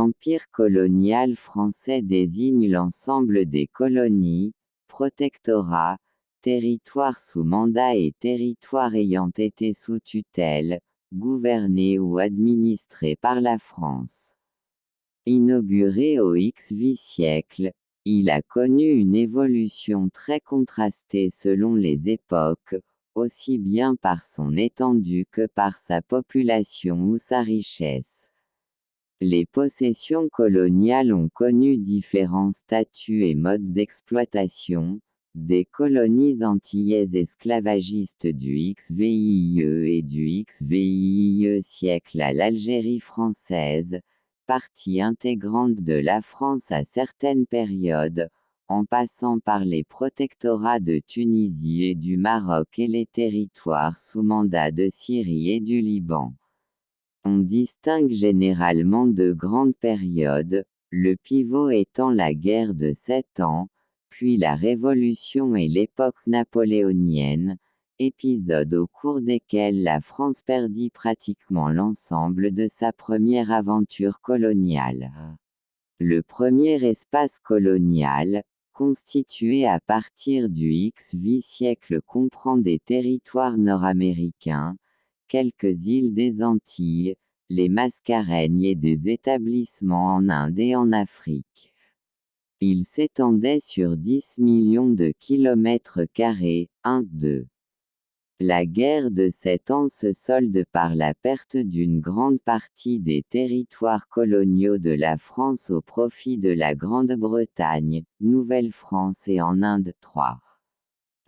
L'empire colonial français désigne l'ensemble des colonies, protectorats, territoires sous mandat et territoires ayant été sous tutelle, gouvernés ou administrés par la France. Inauguré au XVIIe siècle, il a connu une évolution très contrastée selon les époques, aussi bien par son étendue que par sa population ou sa richesse. Les possessions coloniales ont connu différents statuts et modes d'exploitation, des colonies antillaises esclavagistes du XVIIe et du XVIIe siècle à l'Algérie française, partie intégrante de la France à certaines périodes, en passant par les protectorats de Tunisie et du Maroc et les territoires sous mandat de Syrie et du Liban. On distingue généralement deux grandes périodes, le pivot étant la guerre de 7 ans, puis la Révolution et l'époque napoléonienne, épisodes au cours desquels la France perdit pratiquement l'ensemble de sa première aventure coloniale. Le premier espace colonial, constitué à partir du XVIIe siècle, comprend des territoires nord-américains, quelques îles des Antilles, les Mascareignes et des établissements en Inde et en Afrique. Il s'étendait sur 10 millions de kilomètres carrés, 1-2. La guerre de 7 ans se solde par la perte d'une grande partie des territoires coloniaux de la France au profit de la Grande-Bretagne, Nouvelle-France et en Inde 3.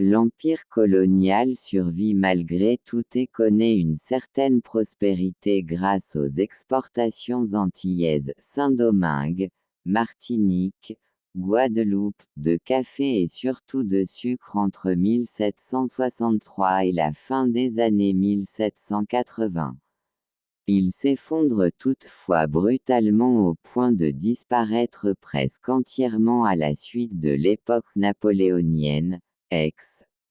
L'empire colonial survit malgré tout et connaît une certaine prospérité grâce aux exportations antillaises Saint-Domingue, Martinique, Guadeloupe, de café et surtout de sucre entre 1763 et la fin des années 1780. Il s'effondre toutefois brutalement au point de disparaître presque entièrement à la suite de l'époque napoléonienne,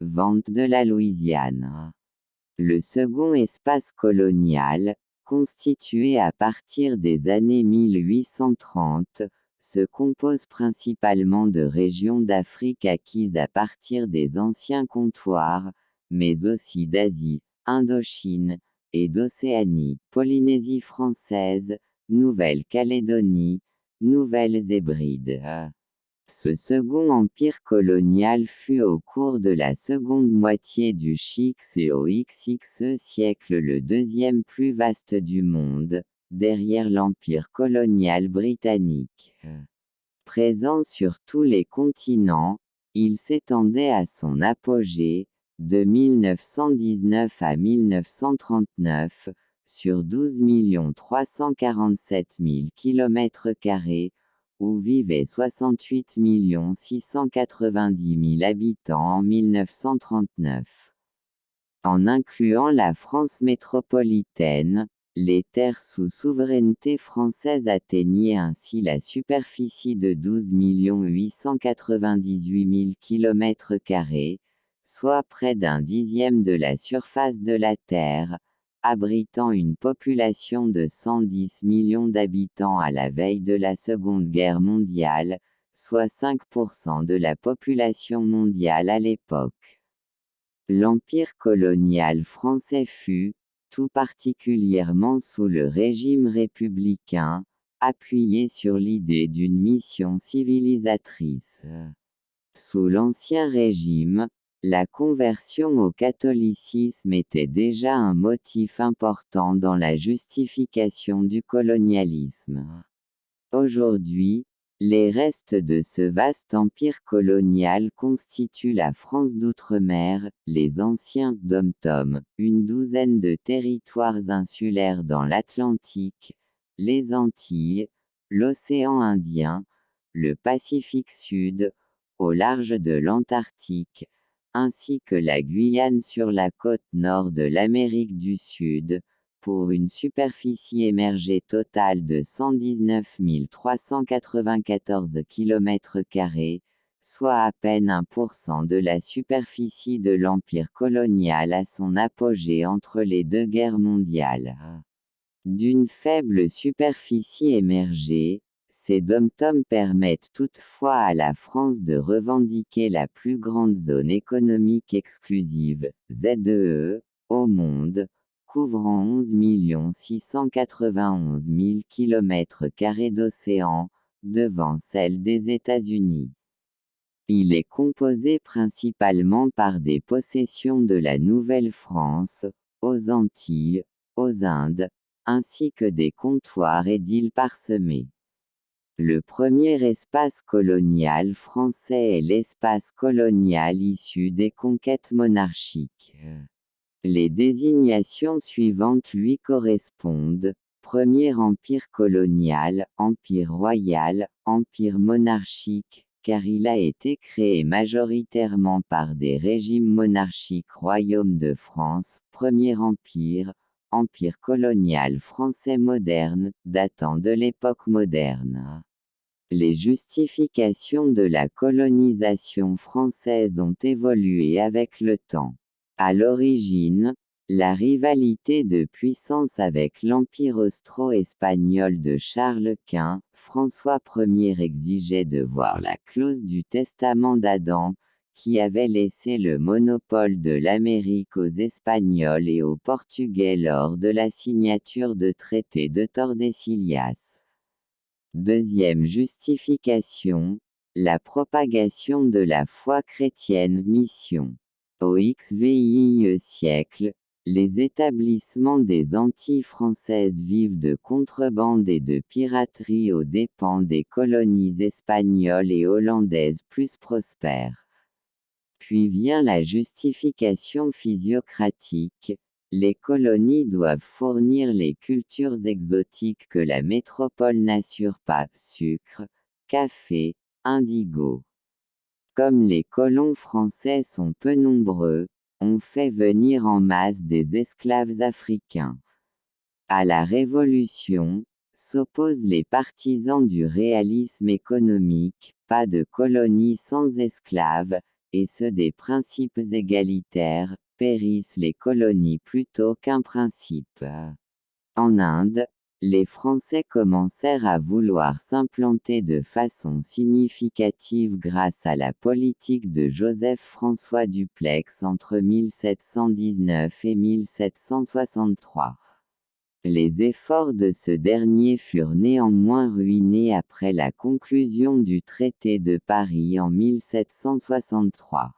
vente de la Louisiane. Le second espace colonial, constitué à partir des années 1830, se compose principalement de régions d'Afrique acquises à partir des anciens comptoirs, mais aussi d'Asie, Indochine, et d'Océanie, Polynésie française, Nouvelle-Calédonie, Nouvelles Hébrides. Ce second empire colonial fut au cours de la seconde moitié du XIIe et au XXe siècle le deuxième plus vaste du monde, derrière l'empire colonial britannique. Présent sur tous les continents, il s'étendait à son apogée, de 1919 à 1939, sur 12 347 000 km², où vivaient 68 690 000 habitants en 1939. En incluant la France métropolitaine, les terres sous souveraineté française atteignaient ainsi la superficie de 12 898 000 km², soit près d'un dixième de la surface de la Terre, abritant une population de 110 millions d'habitants à la veille de la Seconde Guerre mondiale, soit 5% de la population mondiale à l'époque. L'empire colonial français fut, tout particulièrement sous le régime républicain, appuyé sur l'idée d'une mission civilisatrice. Sous l'Ancien Régime, la conversion au catholicisme était déjà un motif important dans la justification du colonialisme. Aujourd'hui, les restes de ce vaste empire colonial constituent la France d'outre-mer, les anciens dom-toms, une douzaine de territoires insulaires dans l'Atlantique, les Antilles, l'océan Indien, le Pacifique Sud, au large de l'Antarctique, ainsi que la Guyane sur la côte nord de l'Amérique du Sud, pour une superficie émergée totale de 119 394 km², soit à peine 1% de la superficie de l'empire colonial à son apogée entre les deux guerres mondiales. D'une faible superficie émergée, ces dom-toms permettent toutefois à la France de revendiquer la plus grande zone économique exclusive, ZEE, au monde, couvrant 11 691 000 km² d'océan, devant celle des États-Unis. Il est composé principalement par des possessions de la Nouvelle-France, aux Antilles, aux Indes, ainsi que des comptoirs et d'îles parsemées. Le premier espace colonial français est l'espace colonial issu des conquêtes monarchiques. Les désignations suivantes lui correspondent: Premier empire colonial, empire royal, empire monarchique, car il a été créé majoritairement par des régimes monarchiques. Royaume de France, Premier empire, empire colonial français moderne, datant de l'époque moderne. Les justifications de la colonisation française ont évolué avec le temps. À l'origine, la rivalité de puissance avec l'Empire austro-espagnol de Charles Quint, François Ier exigeait de voir la clause du testament d'Adam, qui avait laissé le monopole de l'Amérique aux Espagnols et aux Portugais lors de la signature de traité de Tordesillas. Deuxième justification, la propagation de la foi chrétienne. Mission. Au XVIe siècle, les établissements des Antilles françaises vivent de contrebande et de piraterie aux dépens des colonies espagnoles et hollandaises plus prospères. Puis vient la justification physiocratique. Les colonies doivent fournir les cultures exotiques que la métropole n'assure pas: sucre, café, indigo. Comme les colons français sont peu nombreux, on fait venir en masse des esclaves africains. À la Révolution, s'opposent les partisans du réalisme économique: pas de colonies sans esclaves, et ceux des principes égalitaires: périssent les colonies plutôt qu'un principe. En Inde, les Français commencèrent à vouloir s'implanter de façon significative grâce à la politique de Joseph-François Dupleix entre 1719 et 1763. Les efforts de ce dernier furent néanmoins ruinés après la conclusion du traité de Paris en 1763.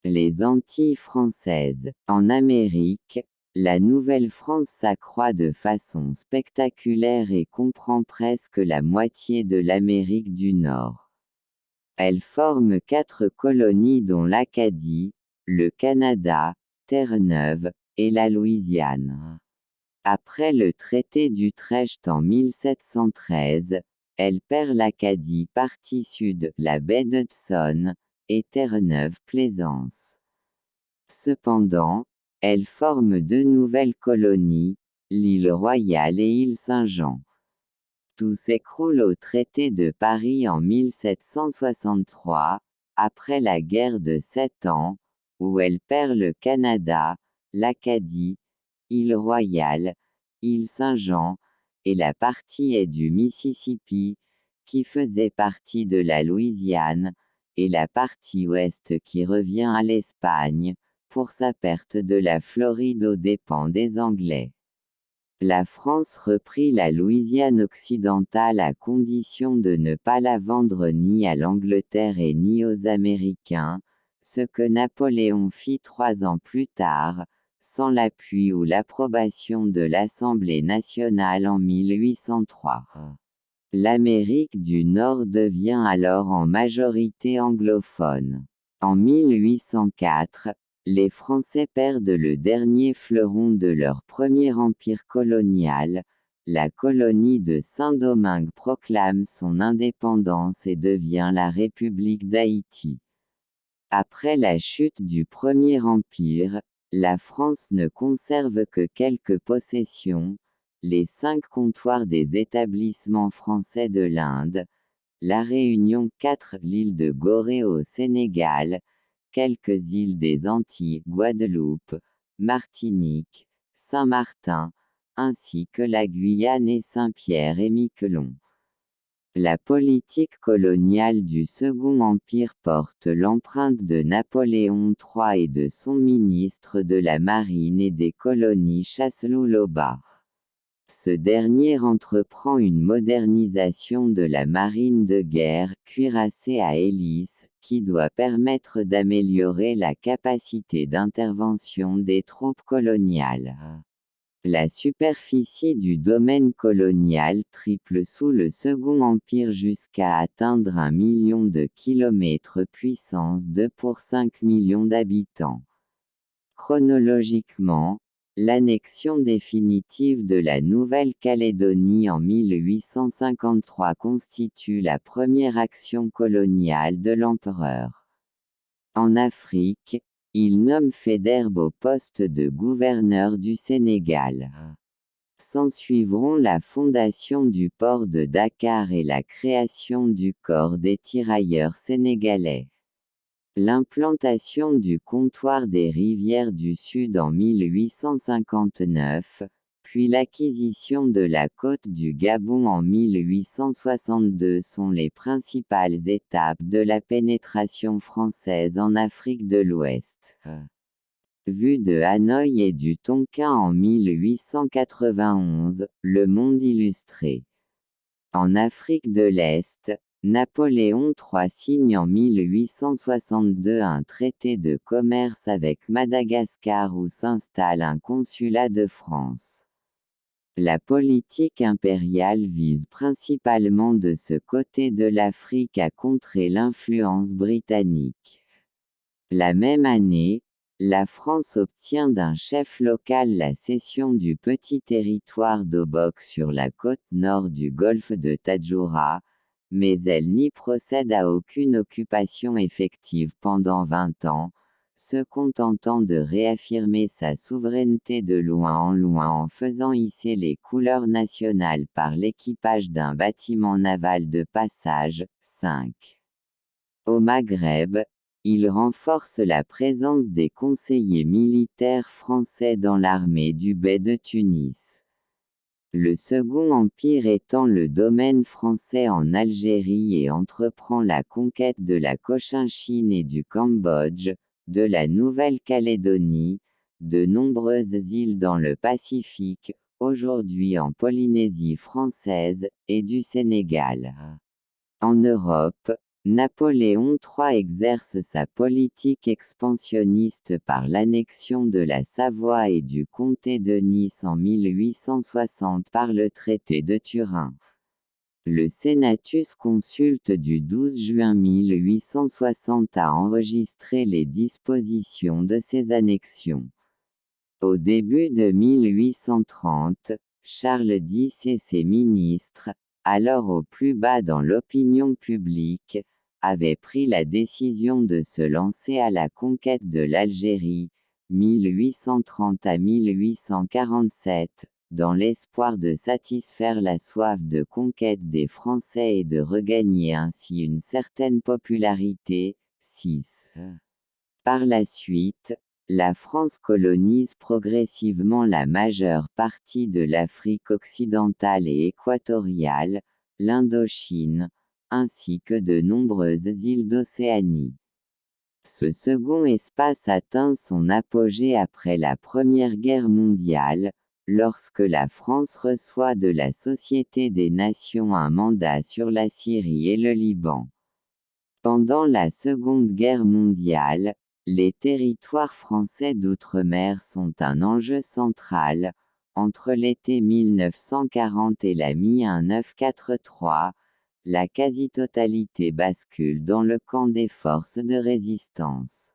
Les Antilles françaises. En Amérique, la Nouvelle-France s'accroît de façon spectaculaire et comprend presque la moitié de l'Amérique du Nord. Elle forme 4 colonies dont l'Acadie, le Canada, Terre-Neuve, et la Louisiane. Après le traité d'Utrecht en 1713, elle perd l'Acadie partie sud, la baie d'Hudson, et Terre-Neuve-Plaisance. Cependant, elle forme 2 nouvelles colonies, l'île Royale et île Saint-Jean. Tout s'écroule au traité de Paris en 1763, après la guerre de 7 ans, où elle perd le Canada, l'Acadie, île Royale, île Saint-Jean, et la partie est du Mississippi, qui faisait partie de la Louisiane, et la partie ouest qui revient à l'Espagne, pour sa perte de la Floride aux dépens des Anglais. La France reprit la Louisiane occidentale à condition de ne pas la vendre ni à l'Angleterre et ni aux Américains, ce que Napoléon fit 3 ans plus tard, sans l'appui ou l'approbation de l'Assemblée nationale en 1803. L'Amérique du Nord devient alors en majorité anglophone. En 1804, les Français perdent le dernier fleuron de leur premier empire colonial. La colonie de Saint-Domingue proclame son indépendance et devient la République d'Haïti. Après la chute du Premier Empire, la France ne conserve que quelques possessions: les 5 comptoirs des établissements français de l'Inde, la Réunion 4, l'île de Gorée au Sénégal, quelques îles des Antilles, Guadeloupe, Martinique, Saint-Martin, ainsi que la Guyane et Saint-Pierre et Miquelon. La politique coloniale du Second Empire porte l'empreinte de Napoléon III et de son ministre de la Marine et des colonies Chasseloup-Laubat. Ce dernier entreprend une modernisation de la marine de guerre, cuirassée à hélice, qui doit permettre d'améliorer la capacité d'intervention des troupes coloniales. La superficie du domaine colonial triple sous le Second Empire jusqu'à atteindre 1 million de kilomètres puissance 2 pour 5 millions d'habitants. Chronologiquement, l'annexion définitive de la Nouvelle-Calédonie en 1853 constitue la première action coloniale de l'empereur. En Afrique, il nomme Faidherbe au poste de gouverneur du Sénégal. S'ensuivront la fondation du port de Dakar et la création du corps des tirailleurs sénégalais. L'implantation du comptoir des rivières du Sud en 1859, puis l'acquisition de la côte du Gabon en 1862 sont les principales étapes de la pénétration française en Afrique de l'Ouest. Vu de Hanoï et du Tonkin en 1891, Le Monde illustré. En Afrique de l'Est, Napoléon III signe en 1862 un traité de commerce avec Madagascar où s'installe un consulat de France. La politique impériale vise principalement de ce côté de l'Afrique à contrer l'influence britannique. La même année, la France obtient d'un chef local la cession du petit territoire d'Obok sur la côte nord du golfe de Tadjoura, mais elle n'y procède à aucune occupation effective pendant 20 ans, se contentant de réaffirmer sa souveraineté de loin en faisant hisser les couleurs nationales par l'équipage d'un bâtiment naval de passage. 5. Au Maghreb, il renforce la présence des conseillers militaires français dans l'armée du bey de Tunis. Le Second Empire étend le domaine français en Algérie et entreprend la conquête de la Cochinchine et du Cambodge, de la Nouvelle-Calédonie, de nombreuses îles dans le Pacifique, aujourd'hui en Polynésie française, et du Sénégal. En Europe, Napoléon III exerce sa politique expansionniste par l'annexion de la Savoie et du comté de Nice en 1860 par le traité de Turin. Le Senatus consulte du 12 juin 1860 a enregistré les dispositions de ces annexions. Au début de 1830, Charles X et ses ministres, alors au plus bas dans l'opinion publique, avaient pris la décision de se lancer à la conquête de l'Algérie, 1830 à 1847, dans l'espoir de satisfaire la soif de conquête des Français et de regagner ainsi une certaine popularité. 6. Par la suite, la France colonise progressivement la majeure partie de l'Afrique occidentale et équatoriale, l'Indochine, ainsi que de nombreuses îles d'Océanie. Ce second espace atteint son apogée après la Première Guerre mondiale, lorsque la France reçoit de la Société des Nations un mandat sur la Syrie et le Liban. Pendant la Seconde Guerre mondiale, les territoires français d'outre-mer sont un enjeu central. Entre l'été 1940 et la mi-1943, la quasi-totalité bascule dans le camp des forces de résistance.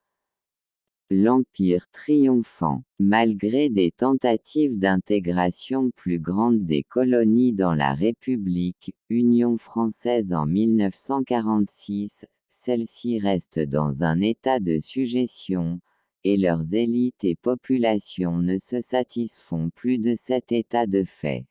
L'Empire triomphant, malgré des tentatives d'intégration plus grandes des colonies dans la République, Union française en 1946, celles-ci restent dans un état de sujétion, et leurs élites et populations ne se satisfont plus de cet état de fait.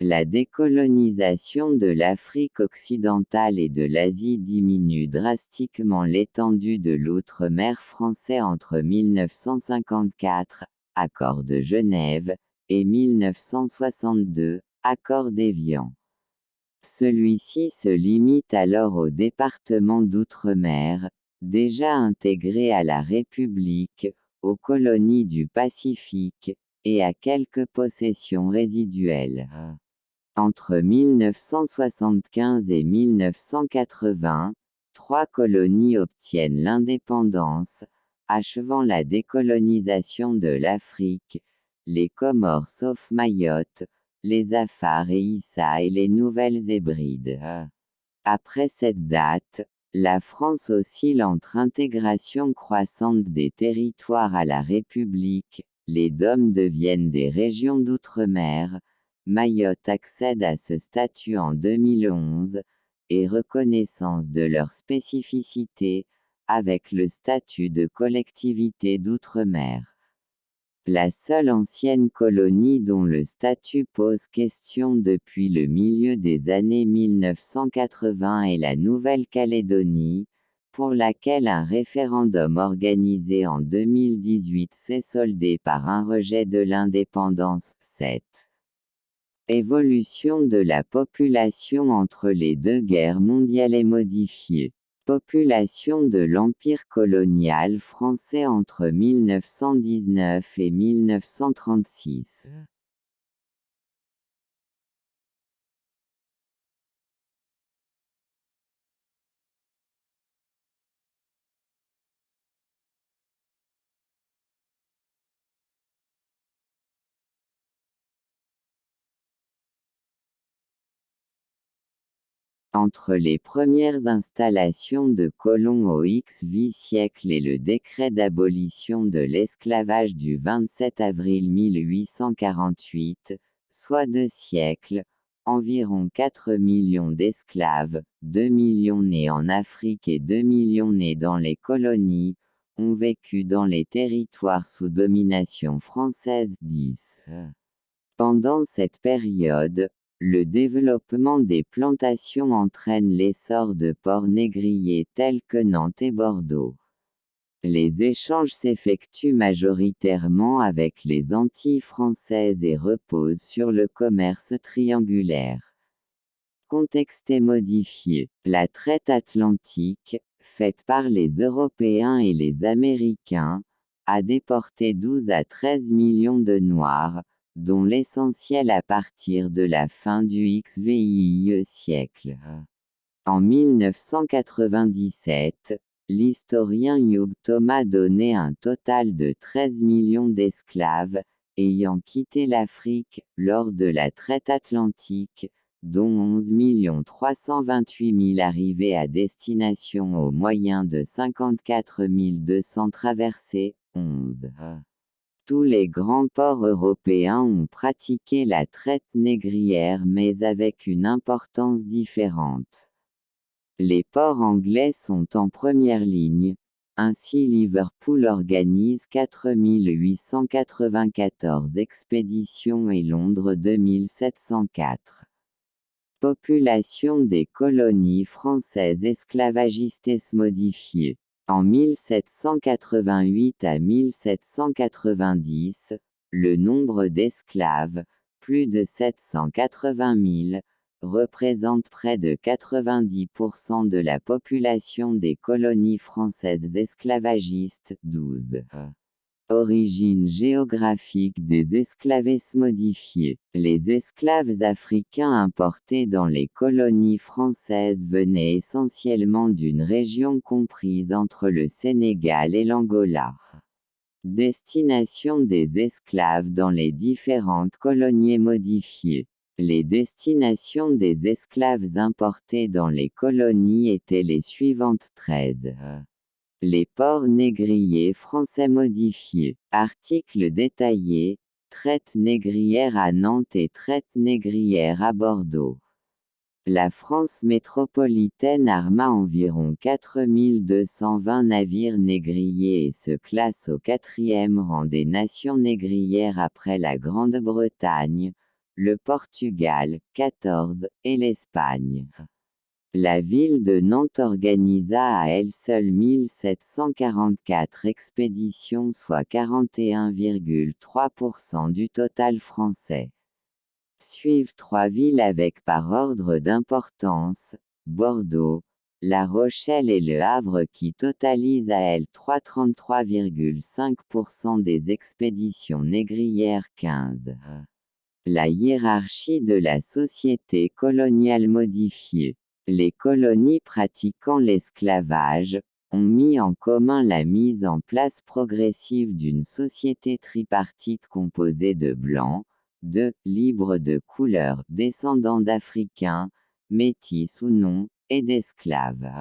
La décolonisation de l'Afrique occidentale et de l'Asie diminue drastiquement l'étendue de l'outre-mer français entre 1954, accord de Genève, et 1962, accord d'Évian. Celui-ci se limite alors au département d'outre-mer, déjà intégré à la République, aux colonies du Pacifique, et à quelques possessions résiduelles. Entre 1975 et 1980, 3 colonies obtiennent l'indépendance, achevant la décolonisation de l'Afrique, les Comores sauf Mayotte, les Afar et Issa et les Nouvelles-Hébrides. Après cette date, la France oscille entre intégration croissante des territoires à la République, les DOM deviennent des régions d'outre-mer, Mayotte accède à ce statut en 2011, et reconnaissance de leur spécificité, avec le statut de collectivité d'outre-mer. La seule ancienne colonie dont le statut pose question depuis le milieu des années 1980 est la Nouvelle-Calédonie, pour laquelle un référendum organisé en 2018 s'est soldé par un rejet de l'indépendance. 7. Évolution de la population entre les deux guerres mondiales est modifiée. Population de l'Empire colonial français entre 1919 et 1936. Entre les premières installations de colons au XV siècle et le décret d'abolition de l'esclavage du 27 avril 1848, soit 2 siècles, environ 4 millions d'esclaves, 2 millions nés en Afrique et 2 millions nés dans les colonies, ont vécu dans les territoires sous domination française. 10. Pendant cette période, le développement des plantations entraîne l'essor de ports négriers tels que Nantes et Bordeaux. Les échanges s'effectuent majoritairement avec les Antilles françaises et reposent sur le commerce triangulaire. Contexte est modifié. La traite atlantique, faite par les Européens et les Américains, a déporté 12 à 13 millions de Noirs, dont l'essentiel à partir de la fin du XVIe siècle. En 1997, l'historien Hugh Thomas donnait un total de 13 millions d'esclaves, ayant quitté l'Afrique, lors de la traite atlantique, dont 11 328 000 arrivés à destination au moyen de 54 200 traversées. 11. Tous les grands ports européens ont pratiqué la traite négrière mais avec une importance différente. Les ports anglais sont en première ligne, ainsi Liverpool organise 4 894 expéditions et Londres 2704. Population des colonies françaises esclavagistes modifiée. En 1788 à 1790, le nombre d'esclaves, plus de 780 000, représente près de 90% de la population des colonies françaises esclavagistes. 12. Origine géographique des esclaves modifiés. Les esclaves africains importés dans les colonies françaises venaient essentiellement d'une région comprise entre le Sénégal et l'Angola. Destination des esclaves dans les différentes colonies modifiées. Les destinations des esclaves importés dans les colonies étaient les suivantes. 13. Les ports négriers français modifiés. Article détaillé. Traite négrière à Nantes et traite négrière à Bordeaux. La France métropolitaine arma environ 4 220 navires négriers et se classe au 4e rang des nations négrières après la Grande-Bretagne, le Portugal, 14, et l'Espagne. La ville de Nantes organisa à elle seule 1744 expéditions, soit 41,3% du total français. Suivent 3 villes avec par ordre d'importance, Bordeaux, La Rochelle et Le Havre qui totalisent à elles 33,5% des expéditions négrières 15. La hiérarchie de la société coloniale modifiée. Les colonies pratiquant l'esclavage ont mis en commun la mise en place progressive d'une société tripartite composée de blancs, de libres de couleur descendants d'Africains, métis ou non, et d'esclaves.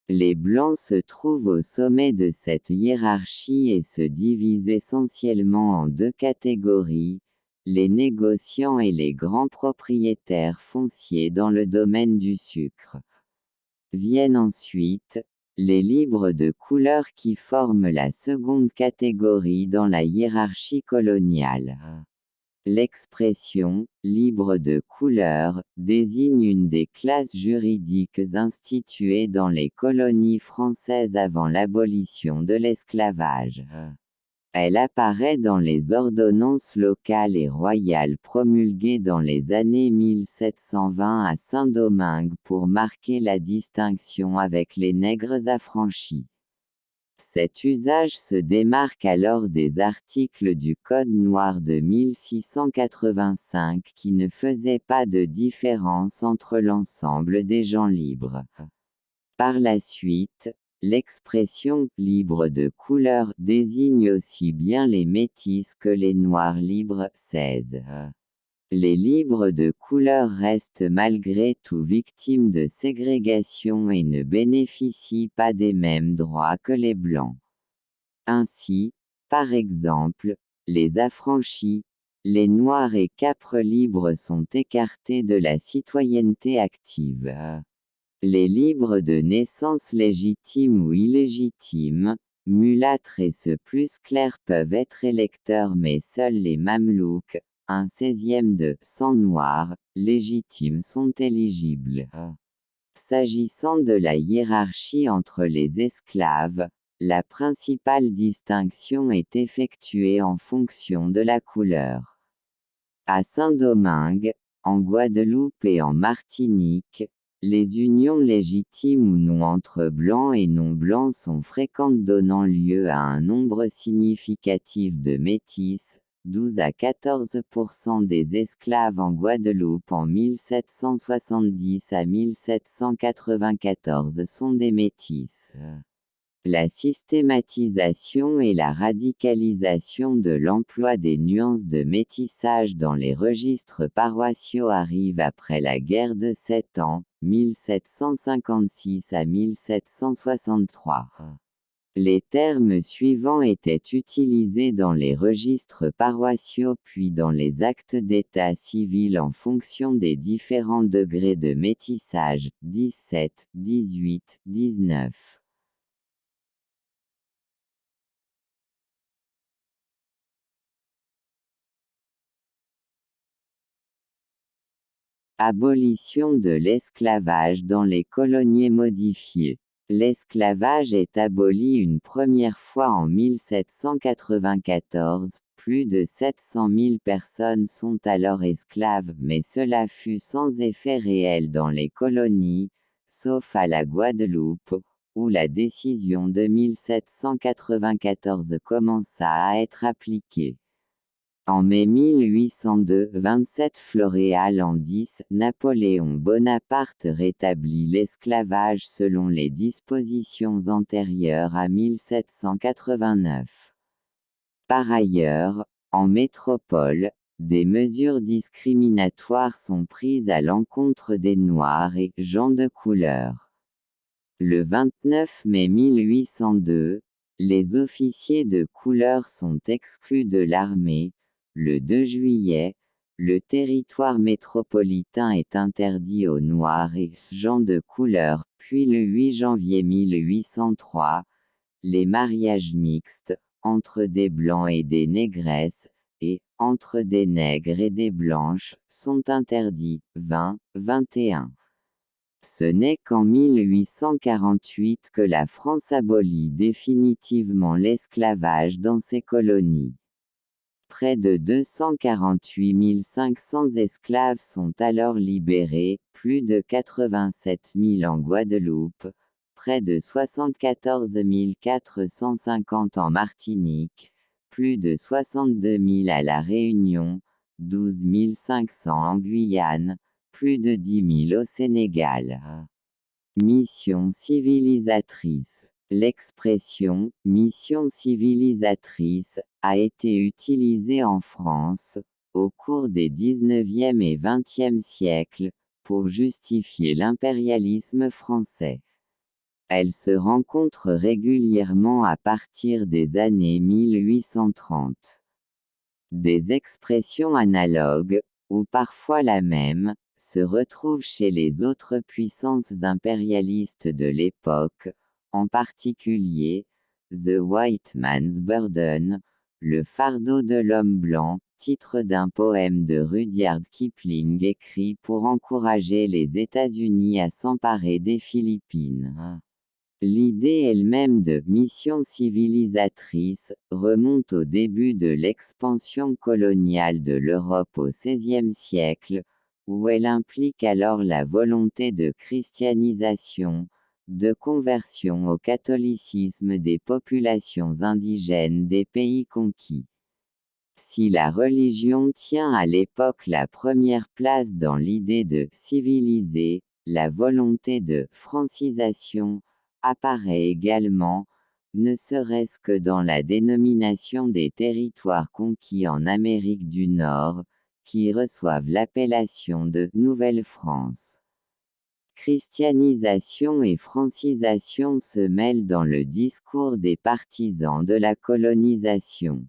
Les Blancs se trouvent au sommet de cette hiérarchie et se divisent essentiellement en 2 catégories, les négociants et les grands propriétaires fonciers dans le domaine du sucre. Viennent ensuite, les libres de couleur qui forment la seconde catégorie dans la hiérarchie coloniale. L'expression « libre de couleur » désigne une des classes juridiques instituées dans les colonies françaises avant l'abolition de l'esclavage. Elle apparaît dans les ordonnances locales et royales promulguées dans les années 1720 à Saint-Domingue pour marquer la distinction avec les nègres affranchis. Cet usage se démarque alors des articles du Code noir de 1685 qui ne faisaient pas de différence entre l'ensemble des gens libres. Par la suite, l'expression « libre de couleur » désigne aussi bien les métis que les noirs libres 16. Les libres de couleur restent malgré tout victimes de ségrégation et ne bénéficient pas des mêmes droits que les blancs. Ainsi, par exemple, les affranchis, les noirs et capres libres sont écartés de la citoyenneté active. Les libres de naissance légitimes ou illégitimes, mulâtres et ceux plus clairs peuvent être électeurs mais seuls les mamelouks, un 16e de sang noir, légitimes sont éligibles. S'agissant de la hiérarchie entre les esclaves, la principale distinction est effectuée en fonction de la couleur. À Saint-Domingue, en Guadeloupe et en Martinique, les unions légitimes ou non entre blancs et non-blancs sont fréquentes donnant lieu à un nombre significatif de métis, 12 à 14% des esclaves en Guadeloupe en 1770 à 1794 sont des métis. La systématisation et la radicalisation de l'emploi des nuances de métissage dans les registres paroissiaux arrivent après la guerre de 7 ans, 1756 à 1763. Les termes suivants étaient utilisés dans les registres paroissiaux puis dans les actes d'état civil en fonction des différents degrés de métissage, 17, 18, 19. Abolition de l'esclavage dans les colonies modifiées. L'esclavage est aboli une première fois en 1794, plus de 700 000 personnes sont alors esclaves mais cela fut sans effet réel dans les colonies, sauf à la Guadeloupe, où la décision de 1794 commença à être appliquée. En mai 1802, 27 Floréal en 10, Napoléon Bonaparte rétablit l'esclavage selon les dispositions antérieures à 1789. Par ailleurs, en métropole, des mesures discriminatoires sont prises à l'encontre des Noirs et gens de couleur. Le 29 mai 1802, les officiers de couleur sont exclus de l'armée. Le 2 juillet, le territoire métropolitain est interdit aux Noirs et gens de couleur, puis le 8 janvier 1803, les mariages mixtes, entre des Blancs et des négresses, et, entre des nègres et des blanches, sont interdits, 20, 21. Ce n'est qu'en 1848 que la France abolit définitivement l'esclavage dans ses colonies. Près de 248 500 esclaves sont alors libérés, plus de 87 000 en Guadeloupe, près de 74 450 en Martinique, plus de 62 000 à La Réunion, 12 500 en Guyane, plus de 10 000 au Sénégal. Mission civilisatrice. L'expression « mission civilisatrice » a été utilisée en France, au cours des XIXe et XXe siècles, pour justifier l'impérialisme français. Elle se rencontre régulièrement à partir des années 1830. Des expressions analogues, ou parfois la même, se retrouvent chez les autres puissances impérialistes de l'époque, en particulier The White Man's Burden, le fardeau de l'homme blanc, titre d'un poème de Rudyard Kipling écrit pour encourager les États-Unis à s'emparer des Philippines. L'idée elle-même de « mission civilisatrice » remonte au début de l'expansion coloniale de l'Europe au XVIe siècle, où elle implique alors la volonté de christianisation, de conversion au catholicisme des populations indigènes des pays conquis. Si la religion tient à l'époque la première place dans l'idée de « civiliser », la volonté de « francisation » apparaît également, ne serait-ce que dans la dénomination des territoires conquis en Amérique du Nord, qui reçoivent l'appellation de « Nouvelle-France ». Christianisation et francisation se mêlent dans le discours des partisans de la colonisation.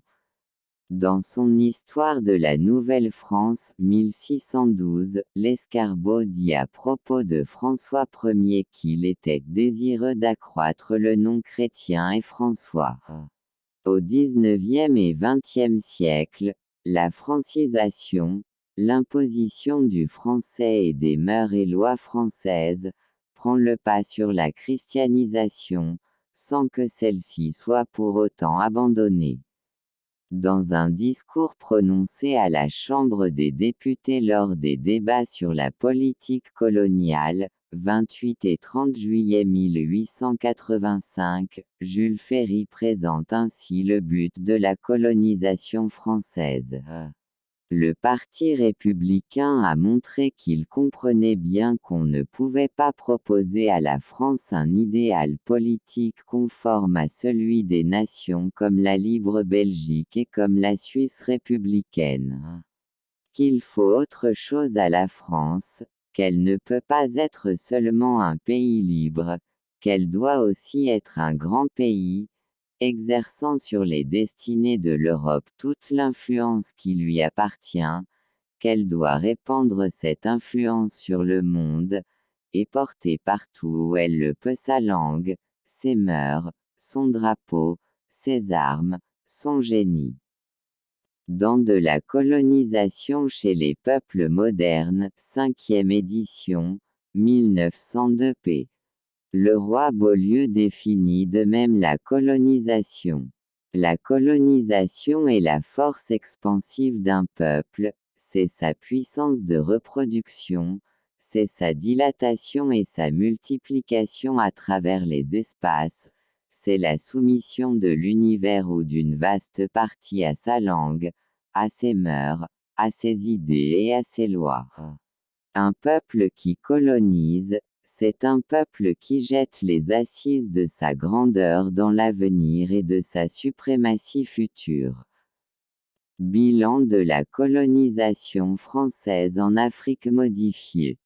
Dans son Histoire de la Nouvelle-France 1612, Lescarbot dit à propos de François Ier qu'il était désireux d'accroître le nom chrétien et François. Au XIXe et XXe siècle, la francisation, l'imposition du français et des mœurs et lois françaises, prend le pas sur la christianisation, sans que celle-ci soit pour autant abandonnée. Dans un discours prononcé à la Chambre des députés lors des débats sur la politique coloniale, 28 et 30 juillet 1885, Jules Ferry présente ainsi le but de la colonisation française. Le Parti républicain a montré qu'il comprenait bien qu'on ne pouvait pas proposer à la France un idéal politique conforme à celui des nations comme la libre Belgique et comme la Suisse républicaine. Qu'il faut autre chose à la France, qu'elle ne peut pas être seulement un pays libre, qu'elle doit aussi être un grand pays, exerçant sur les destinées de l'Europe toute l'influence qui lui appartient, qu'elle doit répandre cette influence sur le monde, et porter partout où elle le peut sa langue, ses mœurs, son drapeau, ses armes, son génie. Dans De la colonisation chez les peuples modernes, 5e édition, 1902 p. Le roi Beaulieu définit de même la colonisation. La colonisation est la force expansive d'un peuple, c'est sa puissance de reproduction, c'est sa dilatation et sa multiplication à travers les espaces, c'est la soumission de l'univers ou d'une vaste partie à sa langue, à ses mœurs, à ses idées et à ses lois. Un peuple qui colonise, c'est un peuple qui jette les assises de sa grandeur dans l'avenir et de sa suprématie future. Bilan de la colonisation française en Afrique modifiée.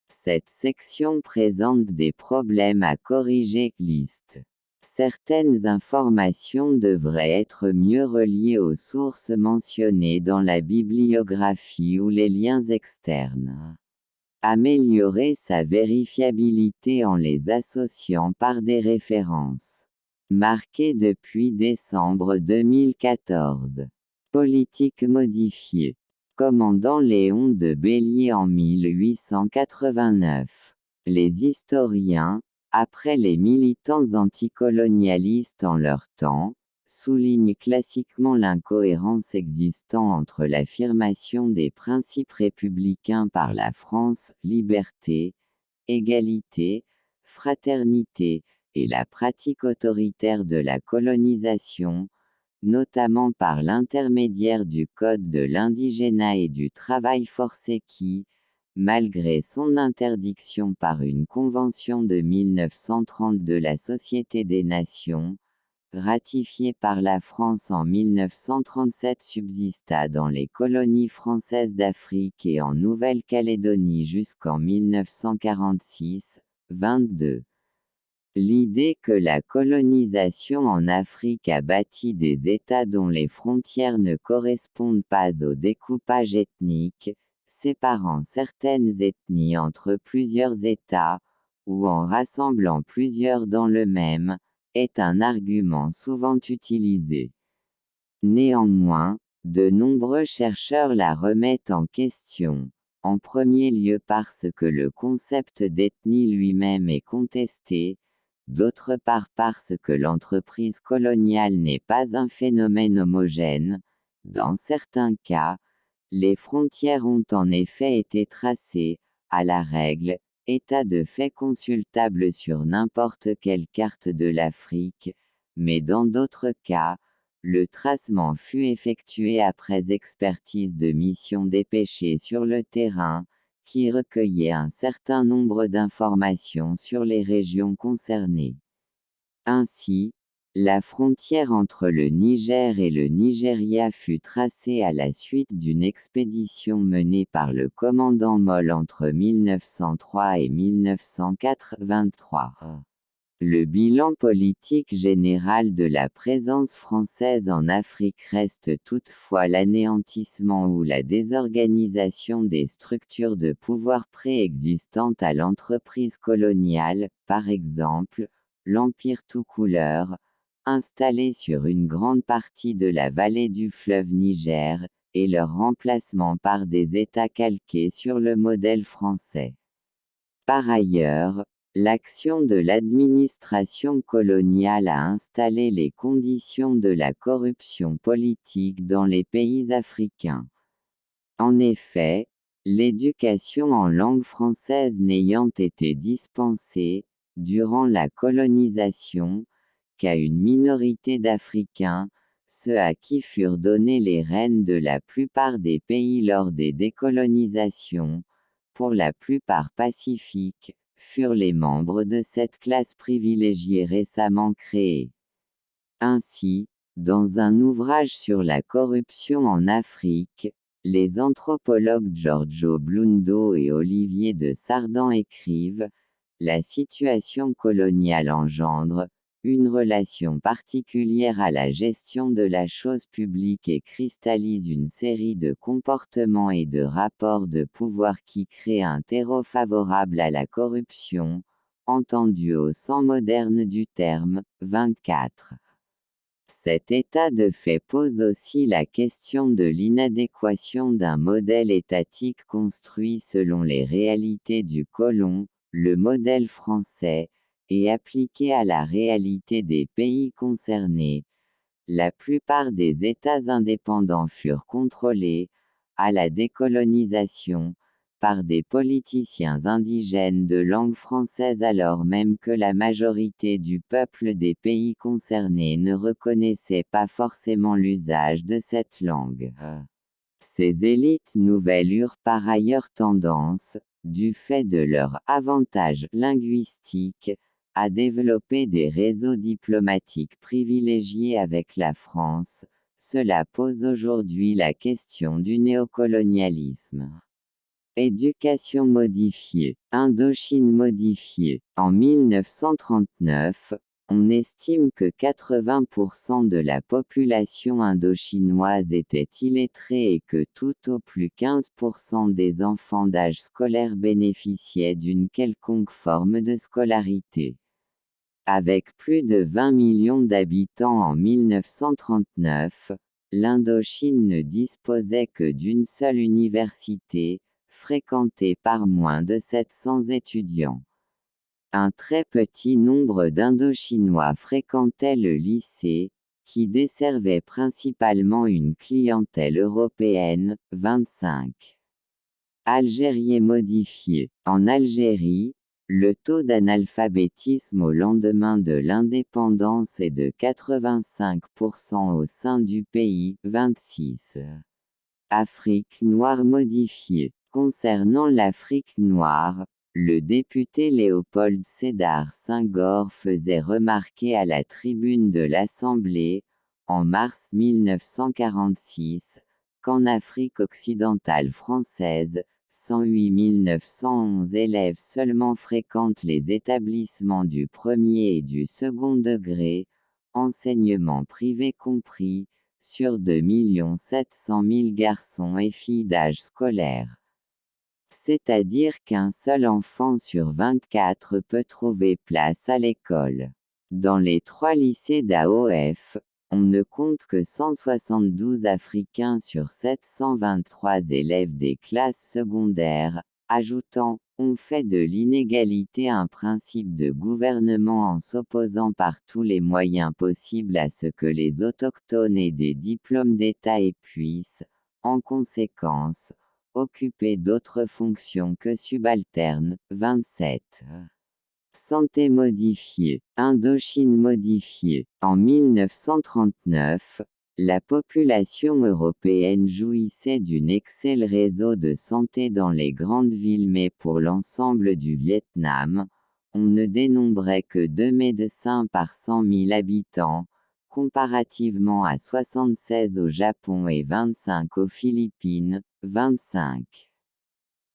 Cette section présente des problèmes à corriger. Liste. Certaines informations devraient être mieux reliées aux sources mentionnées dans la bibliographie ou les liens externes. Améliorer sa vérifiabilité en les associant par des références. Marqué depuis décembre 2014. Politique modifiée. Commandant Léon de Bélier en 1889. Les historiens, après les militants anticolonialistes en leur temps, soulignent classiquement l'incohérence existant entre l'affirmation des principes républicains par la France, liberté, égalité, fraternité, et la pratique autoritaire de la colonisation, notamment par l'intermédiaire du Code de l'indigénat et du travail forcé qui, malgré son interdiction par une convention de 1930 de la Société des Nations, ratifiée par la France en 1937, subsista dans les colonies françaises d'Afrique et en Nouvelle-Calédonie jusqu'en 1946. 22. L'idée que la colonisation en Afrique a bâti des États dont les frontières ne correspondent pas au découpage ethnique, séparant certaines ethnies entre plusieurs États, ou en rassemblant plusieurs dans le même, est un argument souvent utilisé. Néanmoins, de nombreux chercheurs la remettent en question, en premier lieu parce que le concept d'ethnie lui-même est contesté, d'autre part parce que l'entreprise coloniale n'est pas un phénomène homogène. Dans certains cas, les frontières ont en effet été tracées, à la règle, état de fait consultable sur n'importe quelle carte de l'Afrique, mais dans d'autres cas, le tracement fut effectué après expertise de missions dépêchées sur le terrain, qui recueillaient un certain nombre d'informations sur les régions concernées. Ainsi, la frontière entre le Niger et le Nigeria fut tracée à la suite d'une expédition menée par le commandant Moll entre 1903 et 1983. Le bilan politique général de la présence française en Afrique reste toutefois l'anéantissement ou la désorganisation des structures de pouvoir préexistantes à l'entreprise coloniale, par exemple, l'Empire tout couleur, installé sur une grande partie de la vallée du fleuve Niger, et leur remplacement par des États calqués sur le modèle français. Par ailleurs, l'action de l'administration coloniale a installé les conditions de la corruption politique dans les pays africains. En effet, l'éducation en langue française n'ayant été dispensée, durant la colonisation, qu'à une minorité d'Africains, ceux à qui furent données les rênes de la plupart des pays lors des décolonisations, pour la plupart pacifiques, furent les membres de cette classe privilégiée récemment créée. Ainsi, dans un ouvrage sur la corruption en Afrique, les anthropologues Giorgio Blundo et Olivier de Sardan écrivent « La situation coloniale engendre une relation particulière à la gestion de la chose publique et cristallise une série de comportements et de rapports de pouvoir qui créent un terreau favorable à la corruption, entendu au sens moderne du terme. 24. Cet état de fait pose aussi la question de l'inadéquation d'un modèle étatique construit selon les réalités du colon, le modèle français, et appliqué à la réalité des pays concernés. La plupart des États indépendants furent contrôlés, à la décolonisation, par des politiciens indigènes de langue française alors même que la majorité du peuple des pays concernés ne reconnaissait pas forcément l'usage de cette langue. Ces élites nouvelles eurent par ailleurs tendance, du fait de leur avantage linguistique, à développer des réseaux diplomatiques privilégiés avec la France. Cela pose aujourd'hui la question du néocolonialisme. Éducation modifiée. Indochine modifiée. En 1939, on estime que 80% de la population indochinoise était illettrée et que tout au plus 15% des enfants d'âge scolaire bénéficiaient d'une quelconque forme de scolarité. Avec plus de 20 millions d'habitants en 1939, l'Indochine ne disposait que d'une seule université, fréquentée par moins de 700 étudiants. Un très petit nombre d'Indochinois fréquentaient le lycée, qui desservait principalement une clientèle européenne, 25. Algérie modifié. En Algérie, le taux d'analphabétisme au lendemain de l'indépendance est de 85% au sein du pays, 26. Afrique noire modifiée. Concernant l'Afrique noire, le député Léopold Sédar Senghor faisait remarquer à la tribune de l'Assemblée, en mars 1946, qu'en Afrique occidentale française, 108 911 élèves seulement fréquentent les établissements du premier et du second degré, enseignement privé compris, sur 2 700 000 garçons et filles d'âge scolaire. C'est-à-dire qu'un seul enfant sur 24 peut trouver place à l'école. Dans les 3 lycées d'AOF, on ne compte que 172 Africains sur 723 élèves des classes secondaires, ajoutant « on fait de l'inégalité un principe de gouvernement en s'opposant par tous les moyens possibles à ce que les autochtones aient des diplômes d'État et puissent, en conséquence, occuper d'autres fonctions que subalternes, 27. Santé modifiée. Indochine modifiée. En 1939, la population européenne jouissait d'un excellent réseau de santé dans les grandes villes, mais pour l'ensemble du Vietnam, on ne dénombrait que 2 médecins par 100 000 habitants, comparativement à 76 au Japon et 25 aux Philippines, 25.